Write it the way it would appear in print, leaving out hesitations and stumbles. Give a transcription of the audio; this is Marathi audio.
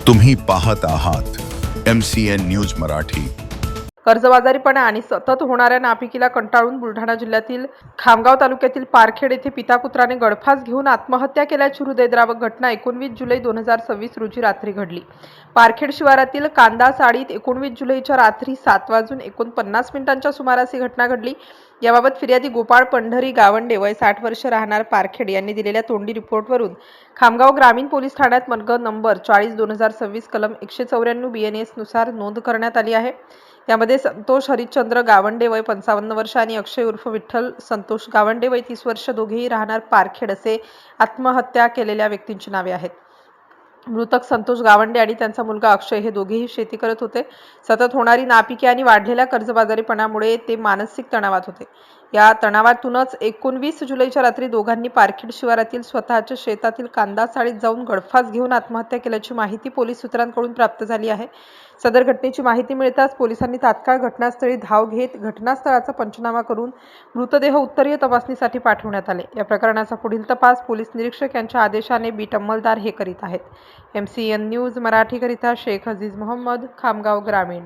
तुम्ही पाहत आहात MCN न्यूज मराठी। कर्जबाजारीपणा आणि सतत होणाऱ्या नापिकीला कंटाळून बुलढाणा जिल्ह्यातील खामगाव तालुक्यातील पारखेड येथे पिता पुत्राने गळफास घेऊन आत्महत्या केल्याची हृदयद्रावक घटना 19 जुलै 2026 रोजी रात्री घडली। पारखेड शिवारातील कांदा साडीत 19 जुलैच्या रात्री 7:49 सुमारास ही घटना घडली। याबाबत फिर्यादी गोपाळ पंढरी गावंडे वय 60 वर्ष राहणार पारखेड यांनी दिलेल्या तोंडी रिपोर्टवरून खामगाव ग्रामीण पोलीस ठाण्यात नंबर 40/2026 कलम 194 BNS नुसार नोंद करण्यात आली आहे। यामध्ये संतोष हरिश्चंद्र गावंडे वय 55 वर्ष आणि अक्षय उर्फ विठ्ठल संतोष गावंडे वय 30 वर्ष दोघेही राहणार पारखेड असे आत्महत्या केलेल्या व्यक्तींची नावे आहेत। मृतक संतोष गावंडे आणि त्यांचा मुलगा अक्षय हे दोघेही शेती करत होते। सतत होणारी नापिकी आणि वाढलेल्या कर्जबाजारीपणामुळे ते मानसिक तणावात होते। या तणावातूनच 19 जुलैच्या रात्री दोघांनी पारखेड शिवारातील स्वतःच्या शेतातील कांदा साडीत जाऊन गळफास घेऊन आत्महत्या केल्याची माहिती पोलीस सूत्रांकडून प्राप्त झाली आहे। सदर घटनेची माहिती मिळताच पोलिसांनी तात्काळ घटनास्थळी धाव घेत घटनास्थळाचा पंचनामा करून मृतदेह उत्तरीय तपासणीसाठी पाठवण्यात आले। या प्रकरणाचा पुढील तपास पोलीस निरीक्षक यांच्या आदेशाने बीट अंमलदार हे करीत आहेत। MCN न्यूज मराठीकरिता शेख अजीज मोहम्मद, खामगाव ग्रामीण।